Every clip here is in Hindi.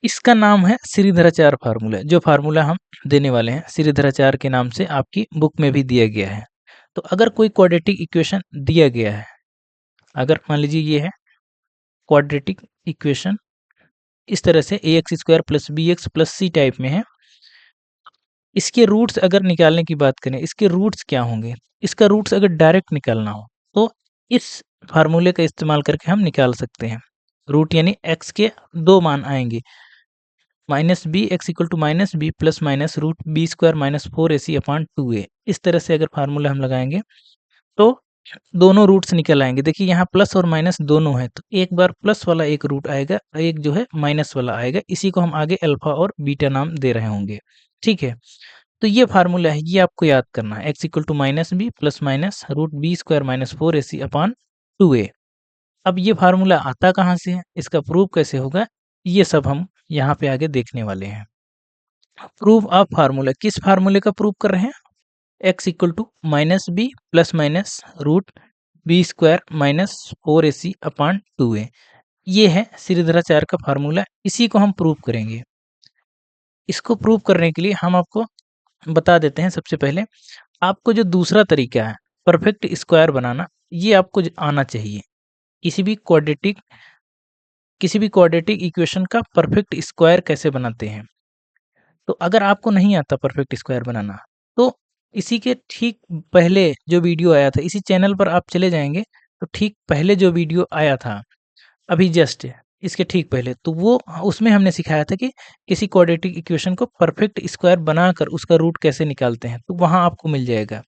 इसका नाम है श्रीधराचार्य फार्मूला। जो फार्मूला हम देने वाले हैं श्रीधराचार्य के नाम से आपकी बुक में भी दिया गया है। तो अगर कोई क्वाड्रेटिक इक्वेशन दिया गया है, अगर मान लीजिए ये है क्वाड्रेटिक इक्वेशन, इस तरह से ax² + bx + c टाइप में है, इसके रूट्स अगर निकालने की बात करें, इसके रूट्स क्या होंगे? इसका रूट्स अगर डायरेक्ट निकालना हो तो इस फार्मूले का इस्तेमाल करके हम निकाल सकते हैं। रूट यानी x के 2 मान आएंगे, -b x = -b ± √b² - 4ac/2a। इस तरह से अगर फार्मूला हम लगाएंगे तो दोनों रूट्स निकल आएंगे। देखिए यहाँ प्लस और माइनस दोनों है, तो एक बार प्लस वाला एक रूट आएगा और एक जो है माइनस वाला आएगा। इसी को हम आगे अल्फा और बीटा नाम दे रहे होंगे। ठीक है, तो ये फार्मूला है, ये आपको याद करना है। x = -b ± √b² - 4ac/2a। अब ये फार्मूला आता कहाँ से है, इसका प्रूफ कैसे होगा, ये सब हम यहाँ पे आगे देखने वाले हैं। प्रूफ ऑफ फार्मूला, किस फार्मूले का प्रूफ कर रहे हैं? x = -b ± √b² - 4ac/2a। ये है श्रीधराचार्य का फार्मूला, इसी को हम प्रूफ करेंगे। इसको प्रूव करने के लिए हम आपको बता देते हैं। सबसे पहले आपको जो दूसरा तरीका है परफेक्ट स्क्वायर बनाना, ये आपको आना चाहिए। किसी भी क्वाड्रेटिक इक्वेशन का परफेक्ट स्क्वायर कैसे बनाते हैं। तो अगर आपको नहीं आता परफेक्ट स्क्वायर बनाना, तो इसी के ठीक पहले जो वीडियो आया था, इसी चैनल पर आप चले जाएंगे तो ठीक पहले जो वीडियो आया था अभी जस्ट इसके ठीक पहले, तो वो उसमें हमने सिखाया था कि किसी क्वाड्रेटिक इक्वेशन को परफेक्ट स्क्वायर बनाकर उसका रूट कैसे निकालते हैं, तो वहाँ आपको मिल जाएगा।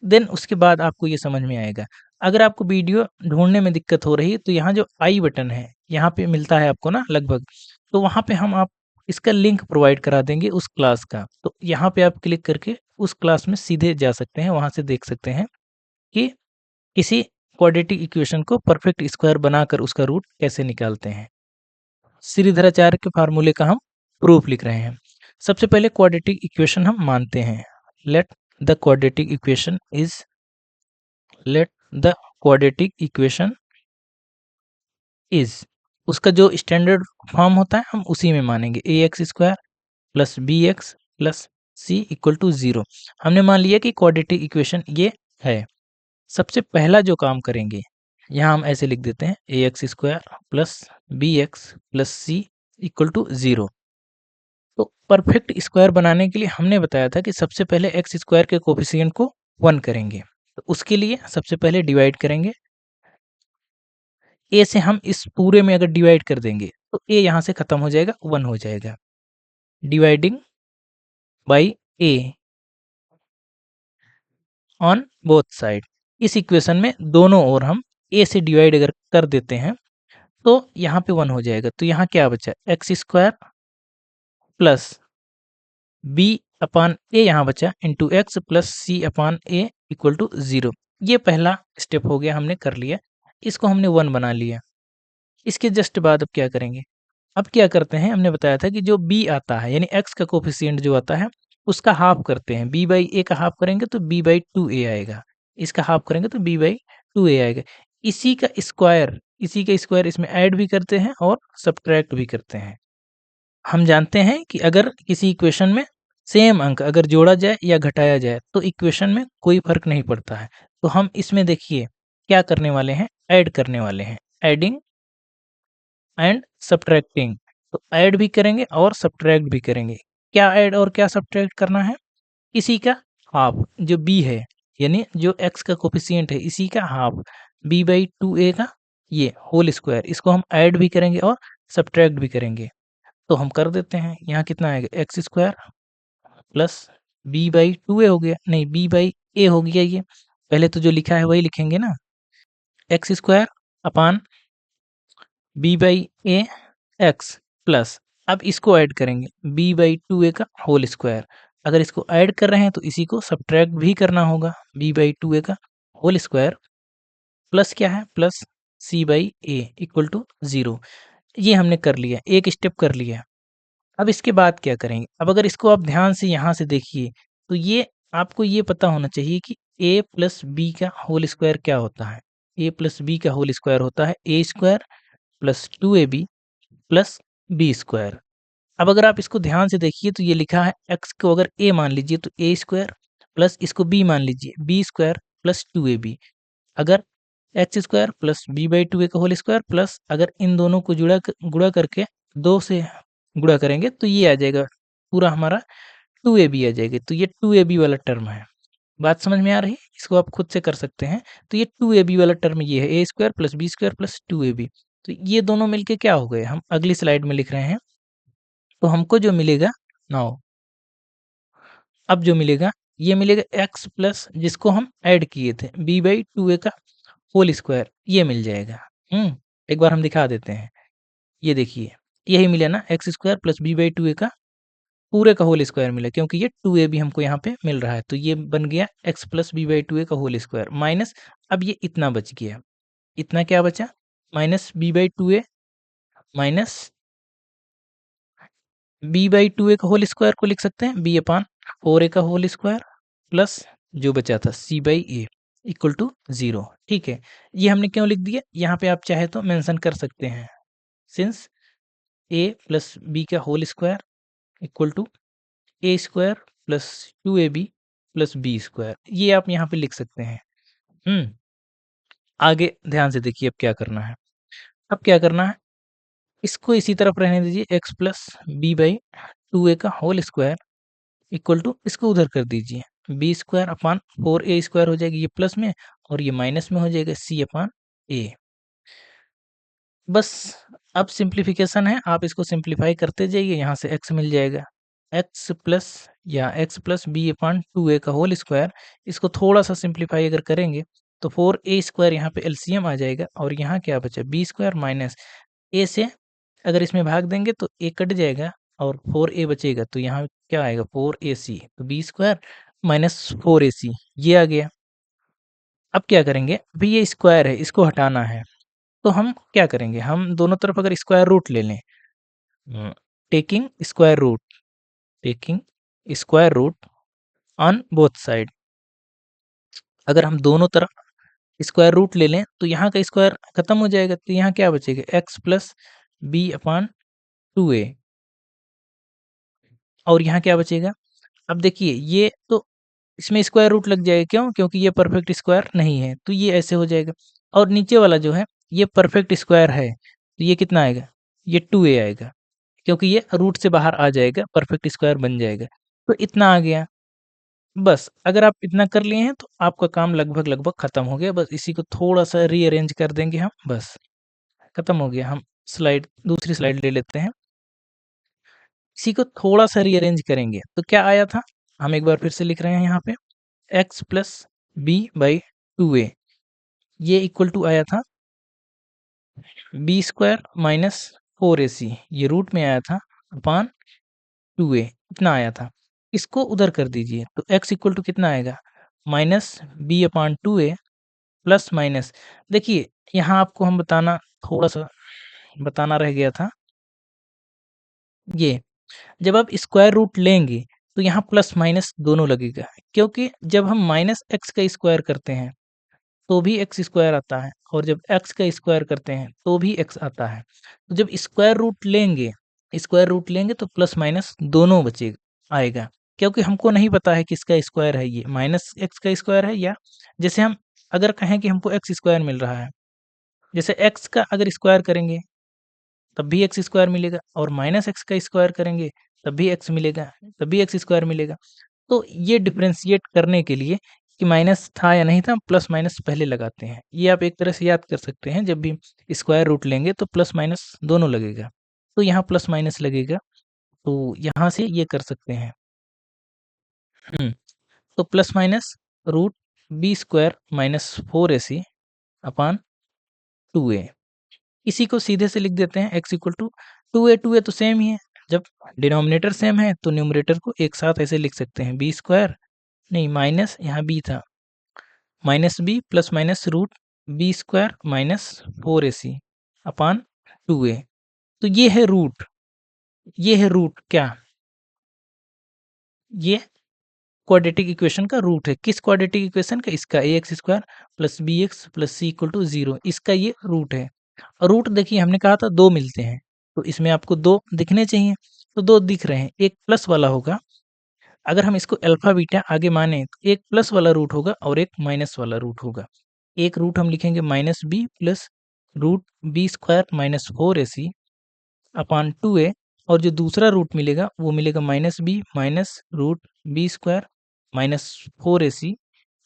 देन उसके बाद आपको ये समझ में आएगा। अगर आपको वीडियो ढूँढने में दिक्कत हो रही है तो यहाँ जो आई बटन है, यहाँ पे मिलता है आपको ना लगभग, तो वहाँ पे हम आप इसका लिंक प्रोवाइड करा देंगे उस क्लास का। तो यहाँ पे आप क्लिक करके उस क्लास में सीधे जा सकते हैं, वहाँ से देख सकते हैं कि किसी क्वाड्रेटिक इक्वेशन को परफेक्ट स्क्वायर बनाकर उसका रूट कैसे निकालते हैं। श्रीधराचार्य के फार्मूले का हम प्रूफ लिख रहे हैं। सबसे पहले क्वाड्रेटिक इक्वेशन हम मानते हैं। Let the quadratic equation is, उसका जो स्टैंडर्ड फॉर्म होता है हम उसी में मानेंगे। ax² + bx + c = 0। हमने मान लिया कि क्वाड्रेटिक इक्वेशन ये है। सबसे पहला जो काम करेंगे, यहाँ हम ऐसे लिख देते हैं ax² + bx + c = 0। तो परफेक्ट स्क्वायर बनाने के लिए हमने बताया था कि सबसे पहले x² के कोफिशिएंट को 1 करेंगे। तो उसके लिए सबसे पहले डिवाइड करेंगे। a से हम इस पूरे में अगर डिवाइड कर देंगे तो a यहाँ से खत्म हो जाएगा, 1 हो जाएगा। Dividing by a on both side. इस इक्वेशन में दोनों ओर हम a से डिवाइड अगर कर देते हैं तो यहाँ पे 1 हो जाएगा। तो यहाँ क्या बचा, x² प्लस b/a यहाँ बचा इंटू x प्लस c/a = 0। ये पहला स्टेप हो गया, हमने कर लिया। इसको हमने 1 बना लिया। इसके जस्ट बाद अब क्या करेंगे, अब क्या करते हैं, हमने बताया था कि जो b आता है यानी x का कोफिशिएंट जो आता है उसका हाफ करते हैं। b/a का हाफ करेंगे तो b/2a आएगा। इसका हाफ करेंगे तो b/2a आएगा। इसी का स्क्वायर इसमें ऐड भी करते हैं और सब्ट्रैक्ट भी करते हैं। हम जानते हैं कि अगर किसी इक्वेशन में सेम अंक अगर जोड़ा जाए या घटाया जाए तो इक्वेशन में कोई फर्क नहीं पड़ता है। तो हम इसमें देखिए क्या करने वाले हैं, ऐड करने वाले हैं। एडिंग एंड सब्ट्रैक्टिंग, तो ऐड भी करेंगे और सब्ट्रैक्ट भी करेंगे। क्या ऐड और क्या सब्ट्रैक्ट करना है, इसी का हाफ जो b है यानी जो x का कोफिशिएंट है इसी का हाफ b/2a का ये होल स्क्वायर, इसको हम ऐड भी करेंगे और सब्ट्रैक्ट भी करेंगे। तो हम कर देते हैं, यहाँ कितना आएगा, x² प्लस b/2a हो गया, नहीं b/a हो गया। ये पहले तो जो लिखा है वही लिखेंगे ना, x² अपान b/a x प्लस, अब इसको ऐड करेंगे b/2a का होल स्क्वायर। अगर इसको ऐड कर रहे हैं तो इसी को सब्ट्रैक्ट भी करना होगा, b/2a का होल स्क्वायर प्लस क्या है, प्लस c/a = 0। ये हमने कर लिया, एक स्टेप कर लिया। अब इसके बाद क्या करेंगे, अब अगर इसको आप ध्यान से यहाँ से देखिए तो ये आपको ये पता होना चाहिए कि a + b का होल स्क्वायर क्या होता है। a + b का होल स्क्वायर होता है a² + 2ab + b²। अब अगर आप इसको ध्यान से देखिए तो ये लिखा है x को अगर a मान लीजिए तो a स्क्वायर प्लस इसको b मान लीजिए b स्क्वायर प्लस 2ab। अगर x square plus b by two a का होल स्क्वायर प्लस अगर इन दोनों को गुणा करके 2 से गुणा करेंगे तो ये आ जाएगा पूरा हमारा 2ab आ जाएगा। तो ये 2ab वाला टर्म है। बात समझ में आ रही है? इसको आप खुद से कर सकते हैं। तो ये 2ab वाला टर्म ये है, a square plus B square plus 2ab। तो ये दोनों मिलके क्या हो गए? हम अगली स्लाइड में लिख रहे हैं। तो हमको जो मिलेगा नाउ, अब जो मिलेगा ये मिलेगा x प्लस जिसको हम ऐड किए थे b बाई टू ए का होल स्क्वायर, ये मिल जाएगा। एक बार हम दिखा देते हैं। ये देखिए यही मिला ना, x square plus b by two a का पूरे का होल स्क्वायर मिला, क्योंकि ये 2a भी हमको यहाँ पे मिल रहा है। तो ये बन गया x plus b by two a का होल स्क्वायर माइनस, अब ये इतना बच गया। इतना क्या बचा? Minus b by two a minus b by two a का होल स्क्वायर को लिख सकते हैं बी अपान फोर ए का होल स्क्वायर प्लस जो बचा था सी बाई ए इक्वल टू 0। ठीक है, ये हमने क्यों लिख दिया? यहाँ पे आप चाहे तो मेंशन कर सकते हैं, सिंस ए प्लस बी का whole square equal to A square plus 2ab plus B square, ये आप यहाँ पे लिख सकते हैं। आगे ध्यान से देखिए अब क्या करना है। अब क्या करना है, इसको इसी तरफ रहने दीजिए, x plus b by two a का होल स्क्वायर इक्वल टू इसको उधर कर दीजिए b square upon four a square हो जाएगी, ये प्लस में और ये माइनस में हो जाएगा सी अपान ए। बस अब सिंप्लीफिकेशन है, आप इसको सिंप्लीफाई करते जाइए, यहाँ से x मिल जाएगा x प्लस या x plus b upon two a का होल स्क्वायर। इसको थोड़ा सा सिंप्लीफाई अगर करेंगे तो फोर ए स्क्वायर यहाँ पे एलसीएम आ जाएगा और यहाँ क्या बचा बी स्क्वायर माइनस ए से अगर इसमें भाग देंगे तो ए कट जाएगा और फोर ए बचेगा, तो यहाँ क्या आएगा फोर ए सी, तो B square minus four a c ये आ गया। अब क्या करेंगे, अभी ये स्क्वायर है इसको हटाना है, तो हम क्या करेंगे, हम दोनों तरफ अगर स्क्वायर रूट ले लें, taking square root, taking square root on both side, अगर हम दोनों तरफ स्क्वायर रूट ले लें तो यहाँ का स्क्वायर खत्म हो जाएगा, तो यहाँ क्या बचेगा x plus b upon two a और यहाँ क्या बचेगा। अब देखिए ये तो इसमें स्क्वायर रूट लग जाएगा, क्यों? क्योंकि ये परफेक्ट स्क्वायर नहीं है, तो ये ऐसे हो जाएगा। और नीचे वाला जो है ये परफेक्ट स्क्वायर है, तो ये कितना आएगा, ये 2a आएगा, क्योंकि ये रूट से बाहर आ जाएगा, परफेक्ट स्क्वायर बन जाएगा। तो इतना आ गया। बस अगर आप इतना कर लिए हैं तो आपका काम लगभग लगभग खत्म हो गया। बस इसी को थोड़ा सा रीअरेंज कर देंगे हम, बस खत्म हो गया। हम दूसरी स्लाइड ले लेते हैं, इसी को थोड़ा सा रीअरेंज करेंगे तो क्या आया था, हम एक बार फिर से लिख रहे हैं यहाँ पे x plus b by two a, ये इक्वल टू आया था b square minus four a c, ये रूट में आया था अपान टू ए, इतना आया था। इसको उधर कर दीजिए तो x इक्वल टू कितना आएगा माइनस बी अपान टू ए प्लस माइनस, देखिए यहाँ आपको हम थोड़ा सा बताना रह गया था, ये जब आप स्क्वायर रूट लेंगे तो यहाँ प्लस माइनस दोनों लगेगा, क्योंकि जब हम माइनस एक्स का स्क्वायर करते हैं तो भी एक्स स्क्वायर आता है और जब एक्स का स्क्वायर करते हैं तो भी एक्स आता है। तो जब स्क्वायर रूट लेंगे तो प्लस माइनस दोनों बचेगा आएगा, क्योंकि हमको नहीं पता है किसका स्क्वायर है, ये माइनस एक्स का स्क्वायर है या जैसे हम अगर कहें कि हमको एक्स स्क्वायर मिल रहा है, जैसे एक्स का अगर स्क्वायर करेंगे तब भी एक्स स्क्वायर मिलेगा और माइनस एक्स का स्क्वायर करेंगे तब भी एक्स मिलेगा, तब भी एक्स स्क्वायर मिलेगा। तो ये डिफरेंशिएट करने के लिए कि माइनस था या नहीं था, प्लस माइनस पहले लगाते हैं। ये आप एक तरह से याद कर सकते हैं, जब भी स्क्वायर रूट लेंगे तो प्लस माइनस दोनों लगेगा, तो यहाँ प्लस माइनस लगेगा, तो यहाँ से ये कर सकते हैं। तो plus minus root b square minus four a c upon two a, इसी को सीधे से लिख देते हैं x इक्वल टू ए तो सेम ही है, जब डिनोमिनेटर सेम है तो न्यूमरेटर को एक साथ ऐसे लिख सकते हैं बी स्क्वायर, नहीं माइनस यहाँ बी था, minus b plus minus root b square minus four a c upon two a. तो ये है रूट, ये है रूट क्या, ये क्वाड्रेटिक इक्वेशन का रूट है। किस क्वाड्रेटिक इक्वेशन का, इसका a x square plus b x plus c equal to 0, इसका ये रूट है। और रूट देखिए हमने कहा था दो मिलते हैं, तो इसमें आपको दो दिखने चाहिए, तो 2 दिख रहे हैं, एक प्लस वाला होगा, अगर हम इसको अल्फ़ा बीटा आगे माने तो एक प्लस वाला रूट होगा और एक माइनस वाला रूट होगा। एक रूट हम लिखेंगे -b plus root b square minus 4ac upon 2a, और जो दूसरा रूट मिलेगा वो मिलेगा -b minus root b square minus 4ac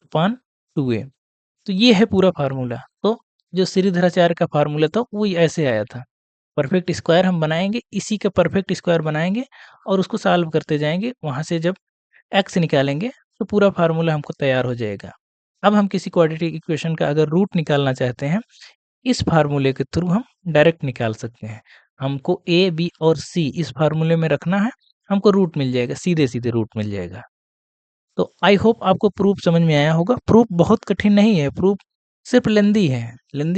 upon 2a। तो ये है पूरा फार्मूला। तो जो श्रीधराचार्य का फार्मूला था वो ऐसे आया था। परफेक्ट स्क्वायर हम बनाएँगे, इसी का परफेक्ट स्क्वायर बनाएँगे और उसको सॉल्व करते जाएँगे। वहाँ से जब x निकालेंगे तो पूरा फार्मूला हमको तैयार हो जाएगा। अब हम किसी क्वाड्रेटिक इक्वेशन का अगर रूट निकालना चाहते हैं, इस फार्मूले के थ्रू हम डायरेक्ट निकाल सकते हैं। हमको a, b और c इस फार्मूले में रखना है, हमको रूट मिल जाएगा, सीधे-सीधे रूट मिल जाएगा। तो आई होप आपको प्रूफ समझ में आया होगा। प्रूफ बहुत कठिन नहीं है, प्रूफ सिर्फ लेंदी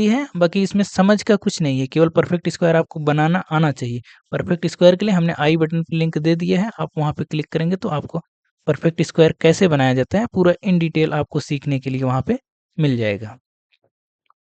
है, बाकी इसमें समझ का कुछ नहीं है, केवल परफेक्ट स्क्वायर आपको बनाना आना चाहिए। परफेक्ट स्क्वायर के लिए हमने आई बटन पे लिंक दे दिया है, आप वहाँ पे क्लिक करेंगे तो आपको परफेक्ट स्क्वायर कैसे बनाया जाता है पूरा इन डिटेल आपको सीखने के लिए वहाँ पे मिल जाएगा।